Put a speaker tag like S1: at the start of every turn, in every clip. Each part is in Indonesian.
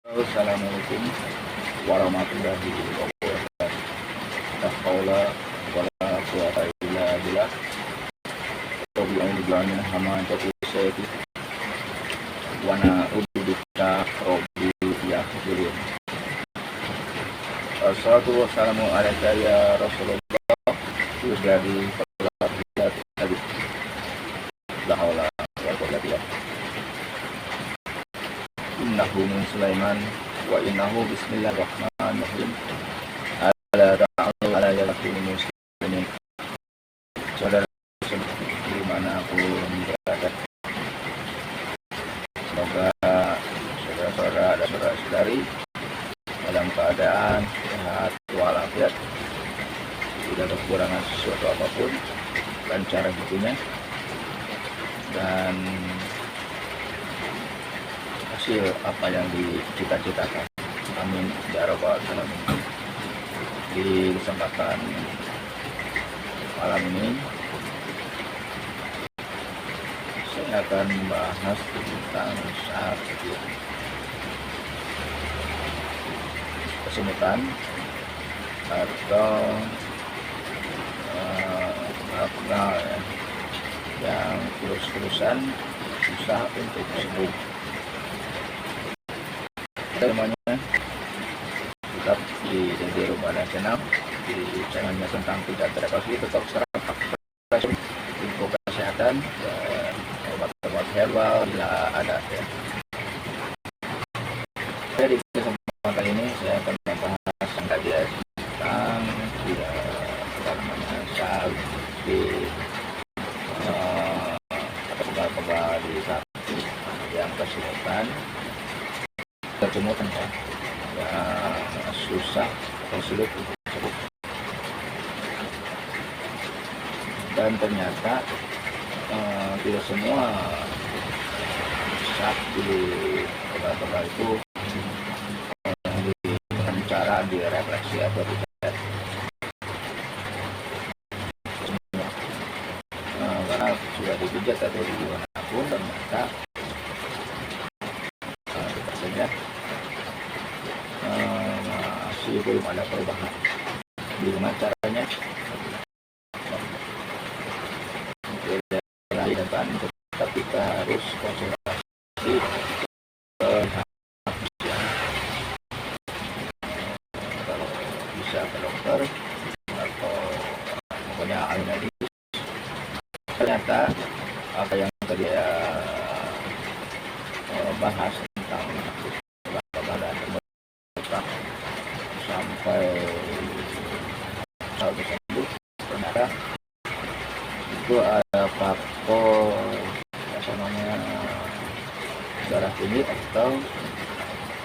S1: Assalamualaikum warahmatullahi wabarakatuh. La haula wala quwwata illa billah. Rabbil alamin hamdan taqiyyati wa na'udzu bika rabbi yahdurun. Wassalatu wassalamu alaika ya Rasulullah. Jadi tadi la haula wala quwwata illa billah. Innahu min Sulaiman wa innahu bismillahirrahmanirrahim. Ala ta'ala ala yakin muslimin. Saudara di mana pun berada, semoga saudara-saudara dan saudara-saudari dalam keadaan sehat walafiat, tidak kekurangan sesuatu apapun, lancar rezekinya, dan hasil apa yang dicita-citakan. Amin ya rabbal alamin. Di kesempatan malam ini saya akan membahas tentang sakit kesemutan atau abnormal yang terus-terusan susah untuk sembuh. Namanya tetap di rumah nasional, di channelnya tentang tidak terdeteksi, tetap serap info kesehatan dan obat-obat herbal bila ada ya. Jadi di kesempatan ini saya akan membahas kajian tentang di obat-obat di sapi yang kesemutan ya, susah atau sulit untuk sembuh, dan ternyata tidak semua sapi obat-obat itu dengan cara direfleksi atau dicat, karena sudah dipijat atau dimanapun ternyata masih belum ada perubahan. Gimana caranya? Depan, tetap kita harus konsultasi kalau bisa ke dokter atau pokoknya ahli medis. Ternyata apa yang tadi bahas tentang badan sampai kalau sembuh, ternyata itu ada faktor namanya darah tinggi atau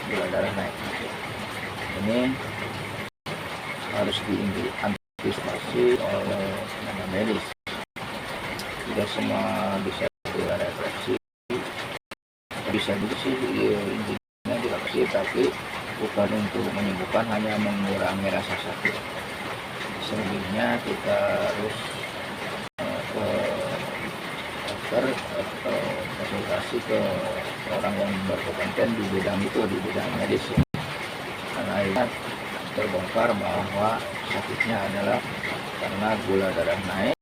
S1: gula darah naik. Ini harus diantisipasi oleh tenaga medis. Tidak semua bisa direfleksi, bisa sih intinya direfleksi, tapi bukan untuk menyembuhkan, hanya mengurangi rasa sakit. Selebihnya kita harus ke dokter atau konsultasi ke orang yang berkompeten di bidang itu, di bidang medis. Karena ini terbongkar bahwa sakitnya adalah karena gula darah naik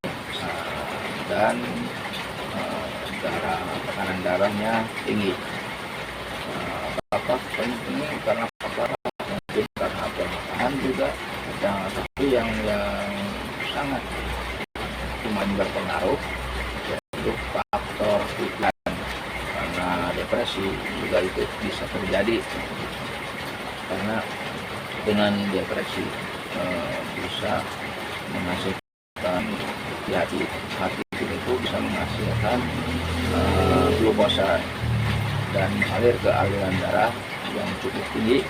S1: dan tekanan darahnya tinggi. Apakah ini karena apa? Mungkin karena pernikahan juga, tapi yang sangat cuman berpengaruh yaitu faktor pikiran, karena depresi juga itu bisa terjadi, karena dengan depresi bisa menghasilkan hati itu bisa menghasilkan glukosa dan mengalir ke aliran darah yang cukup tinggi,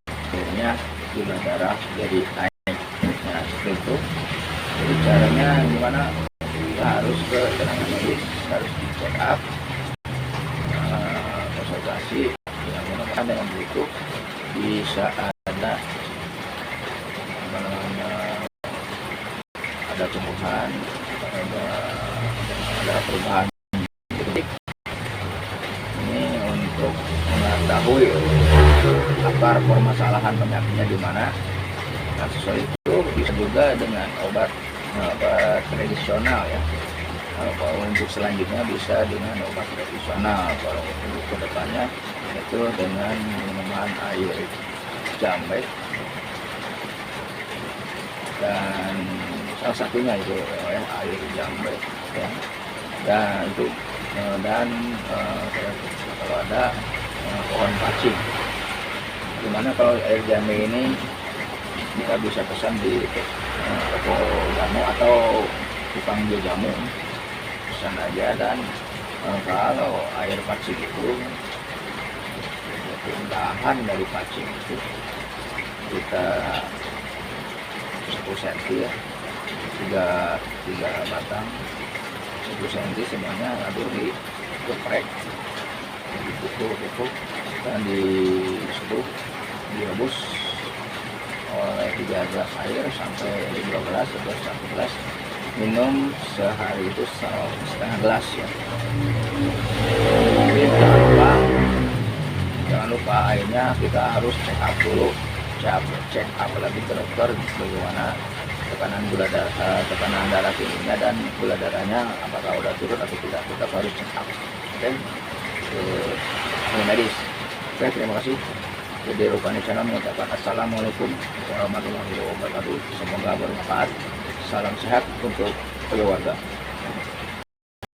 S1: akhirnya gula darah jadi naik. Nah, seperti itu. Jadi caranya gimana? Kita harus ke tenaga medis, harus di check up, konsultasi, yang mudah-mudahan dengan begitu bisa ada tumbuhan, ada perubahan. Ini untuk mengetahui akar permasalahan penyakitnya di mana. Nah, sesuai itu bisa juga dengan obat tradisional ya. Kalau untuk selanjutnya bisa dengan obat tradisional. Kalau untuk kedepannya itu dengan minuman air jambe, dan salah satunya itu ya, air jambe ya. Dan itu kalau ada pohon pacing, dimana kalau air jambe ini kita bisa pesan di toko jamu atau tukang jual jamu, pesan aja. Dan kalau air pacing itu bahan dari pacing itu kita 10 cm ya, 3 batang 10 cm semuanya, lalu digeprek, dipukul dan diseduh, direbus oleh 3 gelas air sampai 5 gelas atau 1 gelas, minum sehari itu setengah gelas ya. Jangan lupa airnya kita harus check up dulu, check up lagi ke dokter bagaimana tekanan darah tingginya dan gula darahnya apakah udah turun atau tidak. Kita harus check up ke medis. Oke, terima kasih. Jadi Rupani Channel mengucapkan assalamualaikum warahmatullahi wabarakatuh. Semoga bermanfaat. Salam sehat untuk keluarga.